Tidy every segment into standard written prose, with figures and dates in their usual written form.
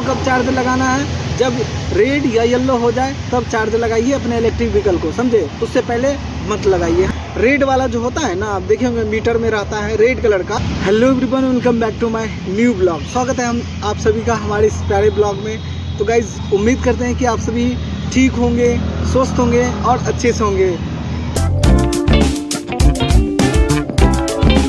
कब चार्ज लगाना है, जब रेड या येलो हो जाए तब चार्ज लगाइए अपने इलेक्ट्रिक व्हीकल को, समझे। उससे पहले मत लगाइए। रेड वाला जो होता है ना, आप देखे होंगे मीटर में रहता है रेड कलर का। Hello everyone, welcome back to my new blog. स्वागत है हम आप सभी का हमारे इस प्यारे ब्लॉग में। तो गाइज उम्मीद करते हैं कि आप सभी ठीक होंगे, स्वस्थ होंगे और अच्छे से होंगे।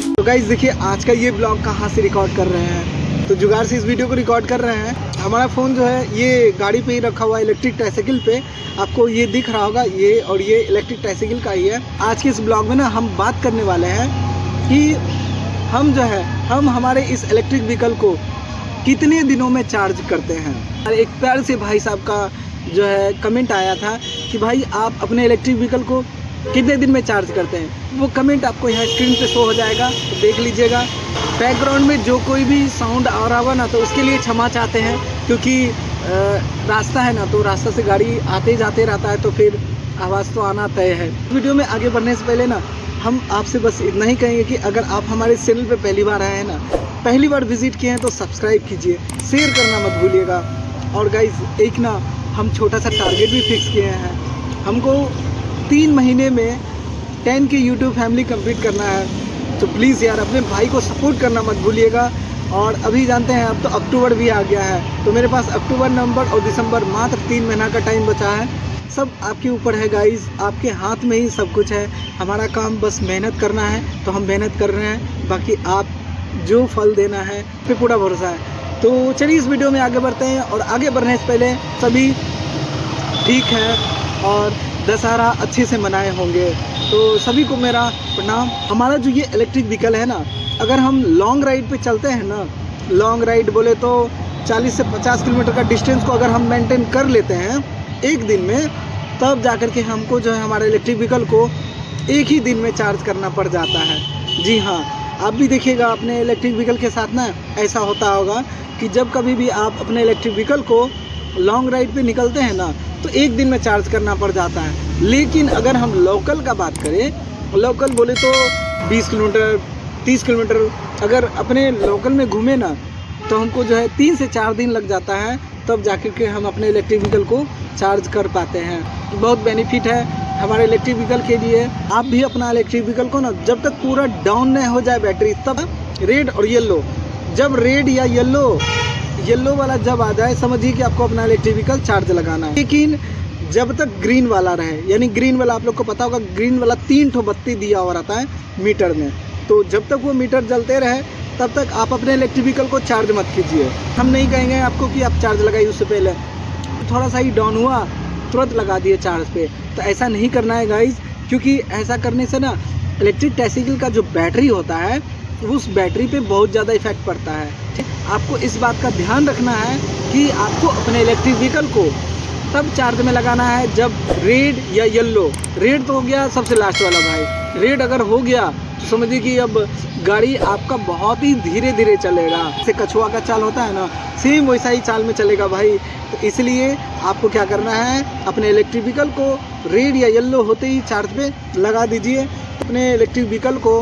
तो गाइज देखिए आज का ये ब्लॉग कहाँ से रिकॉर्ड कर रहे हैं, तो जुगाड़ से इस वीडियो को रिकॉर्ड कर रहे हैं। हमारा फ़ोन जो है ये गाड़ी पे ही रखा हुआ है, इलेक्ट्रिक ट्राइसाइकिल पे। आपको ये दिख रहा होगा, ये और ये इलेक्ट्रिक ट्राइसाइकिल का ही है। आज के इस ब्लॉग में ना हम बात करने वाले हैं कि हम जो है हम हमारे इस इलेक्ट्रिक व्हीकल को कितने दिनों में चार्ज करते हैं। एक प्यार से भाई साहब का जो है कमेंट आया था कि भाई आप अपने इलेक्ट्रिक व्हीकल को कितने दिन में चार्ज करते हैं। वो कमेंट आपको यहाँ स्क्रीन पे शो हो जाएगा, तो देख लीजिएगा। बैकग्राउंड में जो कोई भी साउंड आ रहा होगा ना, तो उसके लिए क्षमा चाहते हैं, क्योंकि रास्ता है ना, तो रास्ता से गाड़ी आते जाते रहता है, तो फिर आवाज़ तो आना तय है। वीडियो में आगे बढ़ने से पहले ना हम आपसे बस इतना ही कहेंगे कि अगर आप हमारे चैनल पे पहली बार आए हैं ना, पहली बार विजिट किए हैं, तो सब्सक्राइब कीजिए, शेयर करना मत भूलिएगा। और गाइज एक ना हम छोटा सा टारगेट भी फिक्स किए हैं। हमको 3 महीने में 10 की यूट्यूब फैमिली कंप्लीट करना है। तो प्लीज़ यार अपने भाई को सपोर्ट करना मत भूलिएगा। और अभी जानते हैं अब तो अक्टूबर भी आ गया है, तो मेरे पास अक्टूबर, नवंबर और दिसंबर मात्र 3 महीना का टाइम बचा है। सब आपके ऊपर है गाइज, आपके हाथ में ही सब कुछ है। हमारा काम बस मेहनत करना है, तो हम मेहनत कर रहे हैं। बाकी आप जो फल देना है पे पूरा भरोसा है। तो चलिए इस वीडियो में आगे बढ़ते हैं। और आगे बढ़ने से पहले सभी ठीक है और दशहरा अच्छे से मनाए होंगे, तो सभी को मेरा प्रणाम। हमारा जो ये इलेक्ट्रिक व्हीकल है ना, अगर हम लॉन्ग राइड पे चलते हैं ना, लॉन्ग राइड बोले तो 40 से 50 किलोमीटर का डिस्टेंस को अगर हम मेंटेन कर लेते हैं एक दिन में, तब जाकर के हमको जो है हमारे इलेक्ट्रिक व्हीकल को एक ही दिन में चार्ज करना पड़ जाता है। जी हाँ, आप भी देखिएगा अपने इलेक्ट्रिक व्हीकल के साथ ना ऐसा होता होगा कि जब कभी भी आप अपने इलेक्ट्रिक व्हीकल को लॉन्ग राइड पे निकलते हैं ना, तो एक दिन में चार्ज करना पड़ जाता है। लेकिन अगर हम लोकल का बात करें, लोकल बोले तो 20 किलोमीटर 30 किलोमीटर अगर अपने लोकल में घूमे ना, तो हमको जो है 3 से 4 दिन लग जाता है, तब जाकर के हम अपने इलेक्ट्रिक व्हीकल को चार्ज कर पाते हैं। बहुत बेनिफिट है हमारे इलेक्ट्रिक व्हीकल के लिए। आप भी अपना इलेक्ट्रिक व्हीकल को ना जब तक पूरा डाउन नहीं हो जाए बैटरी, तब रेड और येलो, जब रेड या येलो वाला जब आ जाए, समझिए कि आपको अपना इलेक्ट्रिक व्हीकल चार्ज लगाना है। लेकिन जब तक ग्रीन वाला रहे, यानी ग्रीन वाला आप लोग को पता होगा, ग्रीन वाला 3 ठो बत्ती दिया हुआ रहता है मीटर में, तो जब तक वो मीटर जलते रहे तब तक आप अपने इलेक्ट्रिक व्हीकल को चार्ज मत कीजिए। हम नहीं कहेंगे आपको कि आप चार्ज लगाइए, उससे पहले थोड़ा सा ही डाउन हुआ तुरंत लगा दिए चार्ज पे, तो ऐसा नहीं करना है गाइज। क्योंकि ऐसा करने से ना इलेक्ट्रिक ट्राइसाइकिल का जो बैटरी होता है, उस बैटरी पे बहुत ज़्यादा इफेक्ट पड़ता है। आपको इस बात का ध्यान रखना है कि आपको अपने इलेक्ट्रिक व्हीकल को तब चार्ज में लगाना है जब रेड या येलो, रेड तो हो गया सबसे लास्ट वाला भाई, रेड अगर हो गया तो समझिए कि अब गाड़ी आपका बहुत ही धीरे धीरे चलेगा। जैसे कछुआ का चाल होता है ना, सेम वैसा ही चाल में चलेगा भाई। तो इसलिए आपको क्या करना है, अपने इलेक्ट्रिक व्हीकल को रेड या येलो होते ही चार्ज पे लगा दीजिए। अपने इलेक्ट्रिक व्हीकल को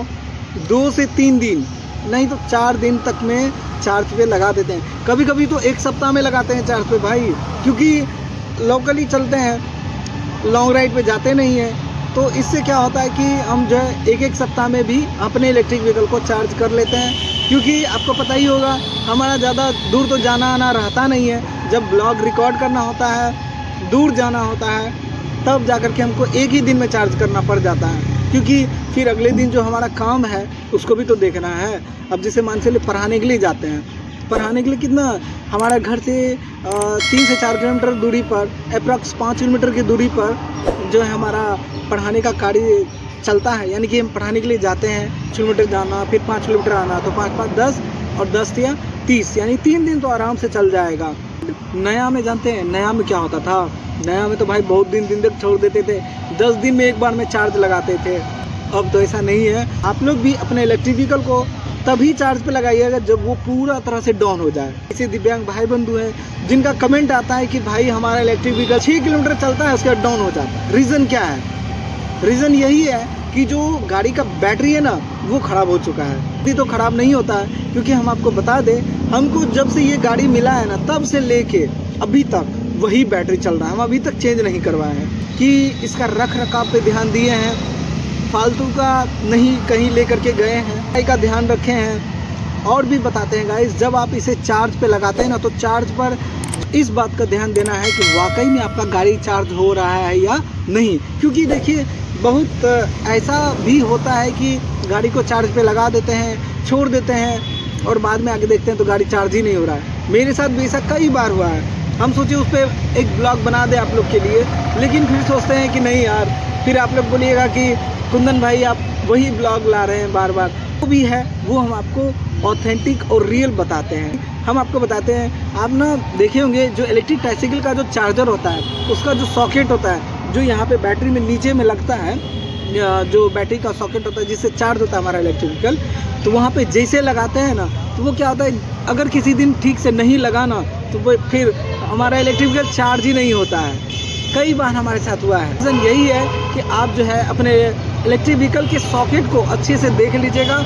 2 से 3 दिन नहीं तो 4 दिन तक में चार्ज पे लगा देते हैं। कभी कभी तो 1 सप्ताह में लगाते हैं चार्ज पे भाई, क्योंकि लोकली चलते हैं, लॉन्ग राइड पे जाते नहीं हैं। तो इससे क्या होता है कि हम जो है 1-1 सप्ताह में भी अपने इलेक्ट्रिक व्हीकल को चार्ज कर लेते हैं। क्योंकि आपको पता ही होगा हमारा ज़्यादा दूर तो जाना आना रहता नहीं है। जब ब्लॉग रिकॉर्ड करना होता है, दूर जाना होता है, तब जाकर के हमको एक ही दिन में चार्ज करना पड़ जाता है। क्योंकि फिर अगले दिन जो हमारा काम है उसको भी तो देखना है। अब जैसे मान से पढ़ाने के लिए जाते हैं, पढ़ाने के लिए कितना हमारा घर से 3 से 4 किलोमीटर दूरी पर, अप्रॉक्स 5 किलोमीटर की दूरी पर जो है हमारा पढ़ाने का कार्य चलता है। यानी कि हम पढ़ाने के लिए जाते हैं, 6 किलोमीटर जाना, फिर 5 किलोमीटर आना, तो 5-5 10 और 10 या 30, यानी 3 दिन तो आराम से चल जाएगा। नया में जानते हैं नया में क्या होता था, नया में तो भाई बहुत दिन तक छोड़ देते थे, 10 दिन में एक बार में चार्ज लगाते थे। अब तो ऐसा नहीं है। आप लोग भी अपने इलेक्ट्रिक व्हीकल को तभी चार्ज पे लगाइएगा जब वो पूरा तरह से डाउन हो जाए। ऐसे दिव्यांग भाई बंधु हैं जिनका कमेंट आता है कि भाई हमारा इलेक्ट्रिक व्हीकल 6 किलोमीटर चलता है, उसके बाद डाउन हो जाता है। रीज़न क्या है? रीज़न यही है कि जो गाड़ी का बैटरी है ना, वो ख़राब हो चुका है। तो ख़राब नहीं होता है, क्योंकि हम आपको बता दें, हमको जब से ये गाड़ी मिला है ना, तब से लेके अभी तक वही बैटरी चल रहा है। हम अभी तक चेंज नहीं करवाए हैं कि इसका रख रखाव पे ध्यान दिए हैं, फालतू का नहीं कहीं ले करके गए हैं, का ध्यान रखे हैं। और भी बताते हैं गाइस, जब आप इसे चार्ज पे लगाते हैं ना, तो चार्ज पर इस बात का ध्यान देना है कि वाकई में आपका गाड़ी चार्ज हो रहा है या नहीं। क्योंकि देखिए, बहुत ऐसा भी होता है कि गाड़ी को चार्ज पे लगा देते हैं, छोड़ देते हैं और बाद में आके देखते हैं तो गाड़ी चार्ज ही नहीं हो रहा है। मेरे साथ भी ऐसा कई बार हुआ है। हम सोचे उस पर एक ब्लॉग बना दे आप लोग के लिए, लेकिन फिर सोचते हैं कि नहीं यार, फिर आप लोग बोलिएगा कि कुंदन भाई आप वही ब्लॉग ला रहे हैं बार बार। वो भी है, वो हम आपको ऑथेंटिक और रियल बताते हैं। हम आपको बताते हैं, आप ना देखे होंगे जो इलेक्ट्रिक ट्राइसाइकिल का जो चार्जर होता है, उसका जो सॉकेट होता है, जो यहाँ पे बैटरी में नीचे में लगता है, जो बैटरी का सॉकेट होता है जिससे चार्ज होता है हमारा इलेक्ट्रिक व्हीकल, तो वहाँ पे जैसे लगाते हैं ना, तो वो क्या होता है, अगर किसी दिन ठीक से नहीं लगा ना, तो वो फिर हमारा इलेक्ट्रिक व्हीकल चार्ज ही नहीं होता है। कई बार हमारे साथ हुआ है। रीज़न यही है कि आप जो है अपने इलेक्ट्रिक व्हीकल के सॉकेट को अच्छे से देख लीजिएगा,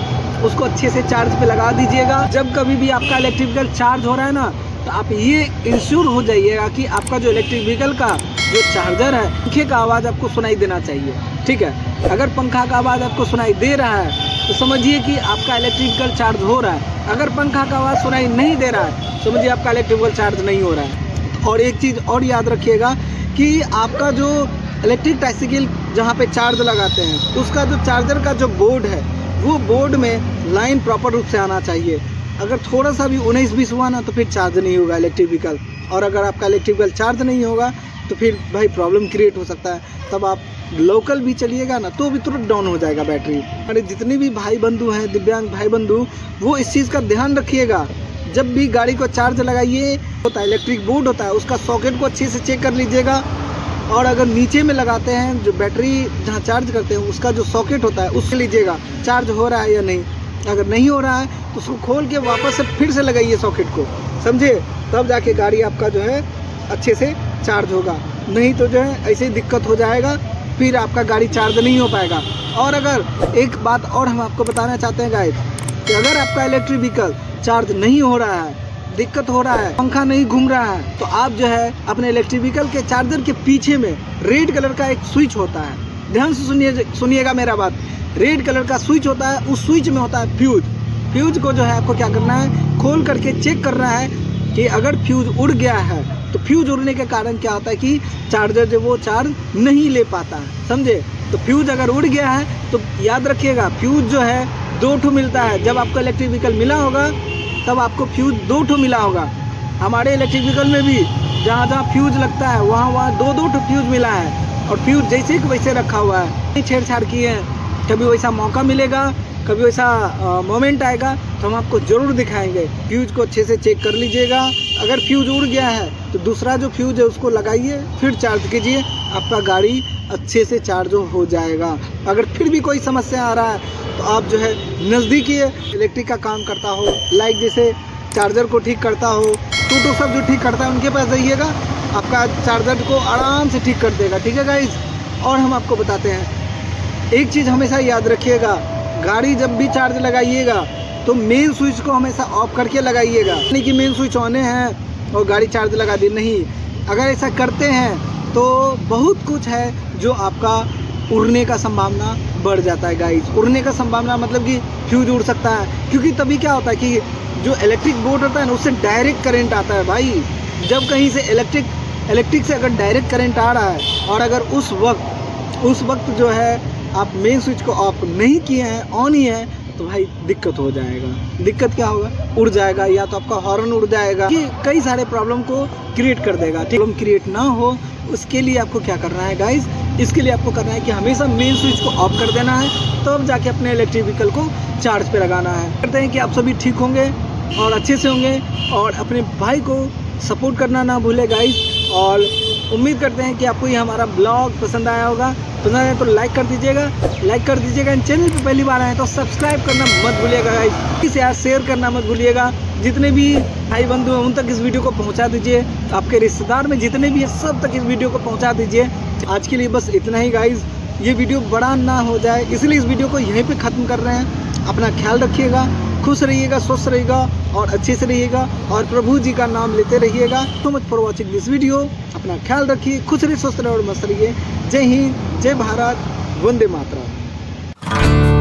उसको अच्छे से चार्ज पे लगा दीजिएगा। जब कभी भी आपका इलेक्ट्रिक व्हीकल चार्ज हो रहा है ना, तो आप ये इंश्योर हो जाइएगा कि आपका जो इलेक्ट्रिक व्हीकल का जो चार्जर है, पंखे का आवाज़ आपको सुनाई देना चाहिए। ठीक है, अगर पंखा का आवाज़ आपको सुनाई दे रहा है तो समझिए कि आपका इलेक्ट्रिक व्हीकल चार्ज हो रहा है। अगर पंखा का आवाज़ सुनाई नहीं दे रहा है, समझिए आपका इलेक्ट्रिक व्हीकल चार्ज नहीं हो रहा है। और एक चीज़ और याद रखिएगा कि आपका जो इलेक्ट्रिक ट्राइसाइकिल जहाँ पे चार्ज लगाते हैं, उसका जो चार्जर का जो बोर्ड है, वो बोर्ड में लाइन प्रॉपर रूप से आना चाहिए। अगर थोड़ा सा भी 19-20 हुआ ना, तो फिर चार्ज नहीं होगा इलेक्ट्रिक व्हीकल। और अगर आपका इलेक्ट्रिक व्हीकल चार्ज नहीं होगा तो फिर भाई प्रॉब्लम क्रिएट हो सकता है। तब आप लोकल भी चलिएगा ना, तो भी तुरंत डाउन हो जाएगा बैटरी। अरे जितने भी भाई बंधु हैं, दिव्यांग भाई बंधु, वो इस चीज़ का ध्यान रखिएगा। जब भी गाड़ी को चार्ज लगाइए, होता है इलेक्ट्रिक बोर्ड होता है, उसका सॉकेट को अच्छे से चेक कर लीजिएगा। और अगर नीचे में लगाते हैं, जो बैटरी जहाँ चार्ज करते हैं, उसका जो सॉकेट होता है, उससे लीजिएगा चार्ज हो रहा है या नहीं। अगर नहीं हो रहा है तो उसको खोल के वापस से फिर से लगाइए सॉकेट को, समझे, तब जाके गाड़ी आपका जो है अच्छे से चार्ज होगा। नहीं तो जो है ऐसे ही दिक्कत हो जाएगा, फिर आपका गाड़ी चार्ज नहीं हो पाएगा। और अगर एक बात और हम आपको बताना चाहते हैं गाइस, कि अगर आपका इलेक्ट्रिक व्हीकल चार्ज नहीं हो रहा है, दिक्कत हो रहा है, पंखा नहीं घूम रहा है, तो आप जो है अपने इलेक्ट्रिक व्हीकल के चार्जर के पीछे में रेड कलर का एक स्विच होता है। ध्यान से सुनिएगा मेरा बात। रेड कलर का स्विच होता है, उस स्विच में होता है फ्यूज। फ्यूज को जो है आपको क्या करना है, खोल करके चेक करना है कि अगर फ्यूज उड़ गया है, तो फ्यूज उड़ने के कारण क्या होता है कि चार्जर जो वो चार्ज नहीं ले पाता है, समझे। तो फ्यूज अगर उड़ गया है तो याद रखिएगा, फ्यूज जो है 2 ठो मिलता है। जब आपको इलेक्ट्रिक व्हीकल मिला होगा तब आपको फ्यूज 2 ठो मिला होगा। हमारे इलेक्ट्रिक व्हीकल में भी जहाँ जहाँ फ्यूज लगता है, वहाँ 2-2 ठो फ्यूज मिला है। और फ्यूज जैसे कि वैसे रखा हुआ है, छेड़छाड़ की है। कभी वैसा मौका मिलेगा, कभी वैसा मोमेंट आएगा तो हम आपको ज़रूर दिखाएंगे। फ्यूज को अच्छे से चेक कर लीजिएगा। अगर फ्यूज उड़ गया है तो दूसरा जो फ्यूज है उसको लगाइए, फिर चार्ज कीजिए, आपका गाड़ी अच्छे से चार्ज हो जाएगा। अगर फिर भी कोई समस्या आ रहा है तो आप जो है नज़दीकी इलेक्ट्रिक का काम करता हो, लाइक जैसे चार्जर को ठीक करता हो, तो सब जो ठीक करता है उनके पास जाइएगा, आपका चार्जर को आराम से ठीक कर देगा। ठीक है गाइज। और हम आपको बताते हैं, एक चीज़ हमेशा याद रखिएगा, गाड़ी जब भी चार्ज लगाइएगा तो मेन स्विच को हमेशा ऑफ करके लगाइएगा। नहीं कि मेन स्विच ऑन है और गाड़ी चार्ज लगा दी, नहीं। अगर ऐसा करते हैं तो बहुत कुछ है जो आपका उड़ने का संभावना बढ़ जाता है गाइज। उड़ने का संभावना मतलब कि फ्यूज उड़ सकता है, क्योंकि तभी क्या होता है कि जो इलेक्ट्रिक बोर्ड होता है ना, उससे डायरेक्ट करंट आता है भाई। जब कहीं से इलेक्ट्रिक से अगर डायरेक्ट करंट आ रहा है और अगर उस वक्त जो है आप मेन स्विच को ऑफ नहीं किए हैं, ऑन ही है, तो भाई दिक्कत हो जाएगा। दिक्कत क्या होगा, उड़ जाएगा, या तो आपका हॉर्न उड़ जाएगा, ये कई सारे प्रॉब्लम को क्रिएट कर देगा। प्रॉब्लम क्रिएट ना हो उसके लिए आपको क्या करना है गाइज, इसके लिए आपको करना है कि हमेशा मेन स्विच को ऑफ कर देना है, तब जाके अपने इलेक्ट्रिक व्हीकल को चार्ज पे लगाना है। करते हैं कि आप सभी ठीक होंगे और अच्छे से होंगे, और अपने भाई को सपोर्ट करना ना भूले गाइज। और उम्मीद करते हैं कि आपको ये हमारा ब्लॉग पसंद आया होगा। पसंद आया तो लाइक कर दीजिएगा। चैनल पे पहली बार आए तो सब्सक्राइब करना मत भूलिएगा गाइस। इसे यार शेयर करना मत भूलिएगा। जितने भी भाई बंधु हैं उन तक इस वीडियो को पहुंचा दीजिए। आपके रिश्तेदार में जितने भी हैं सब तक इस वीडियो को पहुंचा दीजिए। आज के लिए बस इतना ही गाइस। ये वीडियो बड़ा ना हो जाए इसलिए इस वीडियो को यहीं पे ख़त्म कर रहे हैं। अपना ख्याल रखिएगा, खुश रहिएगा, स्वस्थ रहिएगा और अच्छे से रहिएगा और प्रभु जी का नाम लेते रहिएगा। So much for watching this video. अपना ख्याल रखिए, खुश रहिए, स्वस्थ रहिए और मस्त रहिए। जय हिंद, जय भारत, वंदे मातरम।